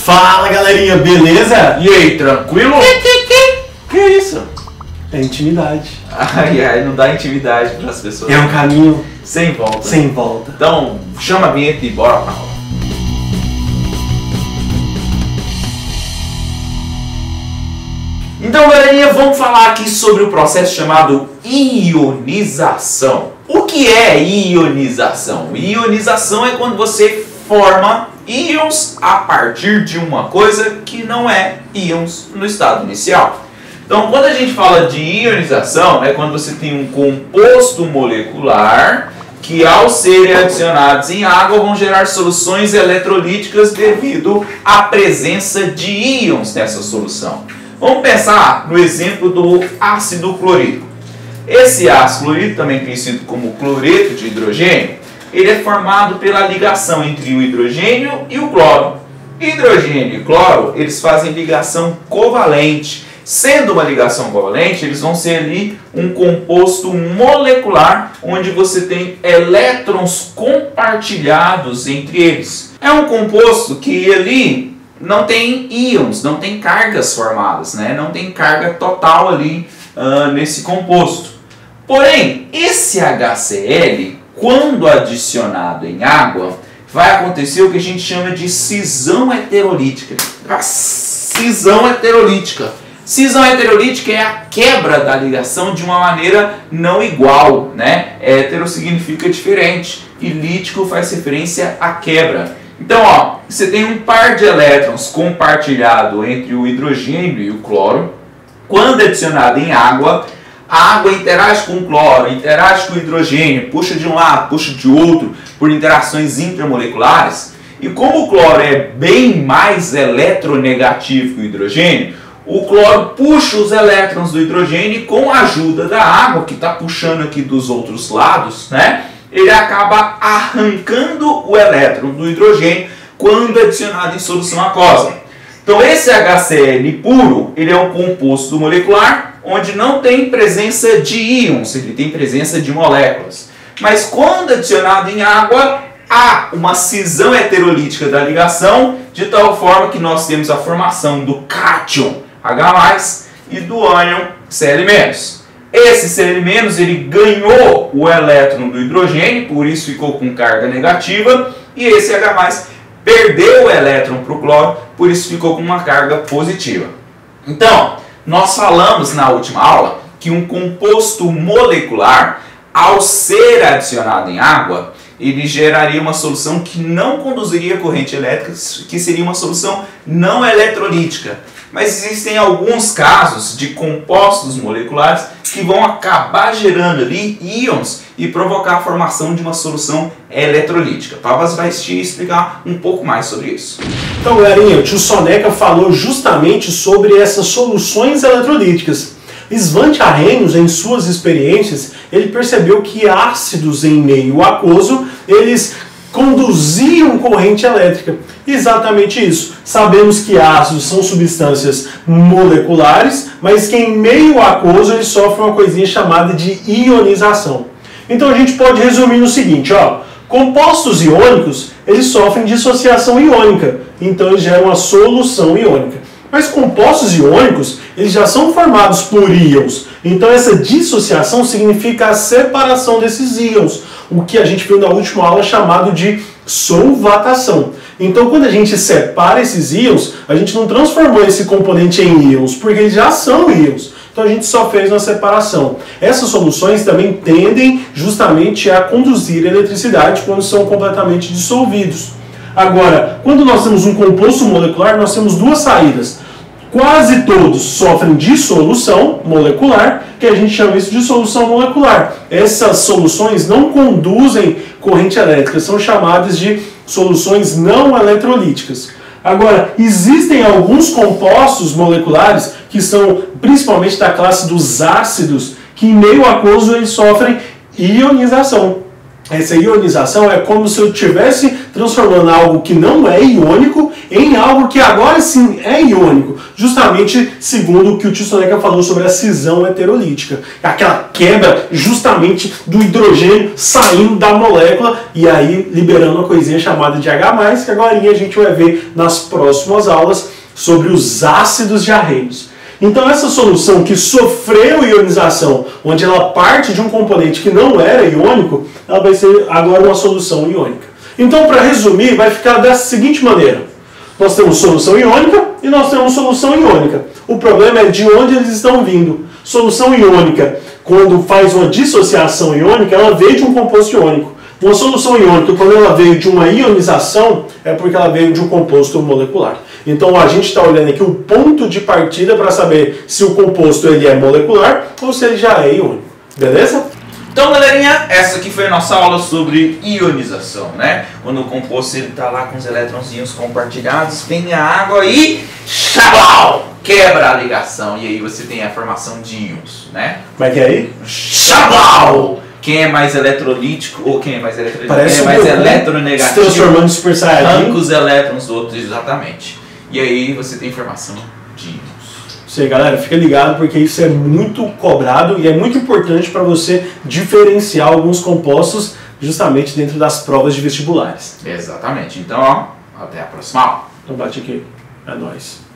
Fala galerinha, beleza? E aí, tranquilo? Que isso? É intimidade. Ai, não dá intimidade para as pessoas. É um caminho sem volta. sem volta. Então, chama a vinheta e bora pra aula. Então, galerinha, vamos falar aqui sobre o processo chamado ionização. O que é ionização? Ionização é quando você forma íons a partir de uma coisa que não é íons no estado inicial. Então, quando a gente fala de ionização, é quando você tem um composto molecular que, ao serem adicionados em água, vão gerar soluções eletrolíticas devido à presença de íons nessa solução. Vamos pensar no exemplo do ácido clorídrico. Esse ácido clorídrico, também conhecido como cloreto de hidrogênio, ele é formado pela ligação entre o hidrogênio e o cloro. Hidrogênio e cloro, eles fazem ligação covalente. Sendo uma ligação covalente, eles vão ser ali um composto molecular, onde você tem elétrons compartilhados entre eles. É um composto que ali não tem íons, não tem cargas formadas, né? Não tem carga total ali nesse composto. Porém, esse HCl, quando adicionado em água, vai acontecer o que a gente chama de cisão heterolítica. A cisão heterolítica. Cisão heterolítica é a quebra da ligação de uma maneira não igual, né? Hétero significa diferente e lítico faz referência à quebra. Então, ó, você tem um par de elétrons compartilhado entre o hidrogênio e o cloro. Quando adicionado em água, a água interage com o cloro, interage com o hidrogênio, puxa de um lado, puxa de outro, por interações intramoleculares. E como o cloro é bem mais eletronegativo que o hidrogênio, o cloro puxa os elétrons do hidrogênio e, com a ajuda da água, que está puxando aqui dos outros lados, né, ele acaba arrancando o elétron do hidrogênio quando adicionado em solução aquosa. Então esse HCl puro, ele é um composto molecular onde não tem presença de íons, ele tem presença de moléculas. Mas quando adicionado em água, há uma cisão heterolítica da ligação, de tal forma que nós temos a formação do cátion H+, e do ânion Cl-. Esse Cl- ele ganhou o elétron do hidrogênio, por isso ficou com carga negativa, e esse H+ perdeu o elétron para o cloro, por isso ficou com uma carga positiva. Então, nós falamos na última aula que um composto molecular, ao ser adicionado em água, ele geraria uma solução que não conduziria corrente elétrica, que seria uma solução não eletrolítica. Mas existem alguns casos de compostos moleculares que vão acabar gerando ali íons e provocar a formação de uma solução eletrolítica. Pavas vai te explicar um pouco mais sobre isso. Então, galerinha, o tio Soneca falou justamente sobre essas soluções eletrolíticas. Svante Arrhenius, em suas experiências, ele percebeu que ácidos em meio aquoso, eles conduziam corrente elétrica. Exatamente isso. Sabemos que ácidos são substâncias moleculares, mas que em meio aquoso eles sofrem uma coisinha chamada de ionização. Então a gente pode resumir no seguinte, ó, compostos iônicos, eles sofrem dissociação iônica, então eles geram uma solução iônica. Mas compostos iônicos, eles já são formados por íons. Então essa dissociação significa a separação desses íons, o que a gente viu na última aula chamado de solvatação. Então quando a gente separa esses íons, a gente não transformou esse componente em íons, porque eles já são íons. Então a gente só fez uma separação. Essas soluções também tendem justamente a conduzir eletricidade quando são completamente dissolvidos. Agora, quando nós temos um composto molecular, nós temos duas saídas. Quase todos sofrem dissolução molecular, que a gente chama isso de solução molecular. Essas soluções não conduzem corrente elétrica, são chamadas de soluções não eletrolíticas. Agora, existem alguns compostos moleculares, que são principalmente da classe dos ácidos, que em meio aquoso eles sofrem ionização. Essa ionização é como se eu estivesse transformando algo que não é iônico em algo que agora sim é iônico, justamente segundo o que o tio Soneca falou sobre a cisão heterolítica, aquela quebra justamente do hidrogênio saindo da molécula e aí liberando uma coisinha chamada de H+, que agora a gente vai ver nas próximas aulas sobre os ácidos diarreicos. Então essa solução que sofreu ionização, onde ela parte de um componente que não era iônico, ela vai ser agora uma solução iônica. Então, para resumir, vai ficar dessa seguinte maneira. Nós temos solução iônica e nós temos solução iônica. O problema é de onde eles estão vindo. Solução iônica, quando faz uma dissociação iônica, ela veio de um composto iônico. Uma solução iônica, quando ela veio de uma ionização, é porque ela veio de um composto molecular. Então a gente está olhando aqui o ponto de partida para saber se o composto ele é molecular ou se ele já é iônico. Beleza? Então, galerinha, essa aqui foi a nossa aula sobre ionização, né? Quando o composto está lá com os elétronzinhos compartilhados, vem a água e xablau! Quebra a ligação e aí você tem a formação de íons, né? Como é que é aí? Xablau! Quem é mais eletrolítico ou quem é mais eletrolítico? Parece quem é mais eletronegativo? Se transformando em Super Saiyajin. Arranca os elétrons do outro, exatamente. E aí você tem formação de íons. Isso aí, galera, fica ligado porque isso é muito cobrado e é muito importante para você diferenciar alguns compostos justamente dentro das provas de vestibulares. Exatamente. Então, ó, até a próxima aula. Então bate aqui. É nóis.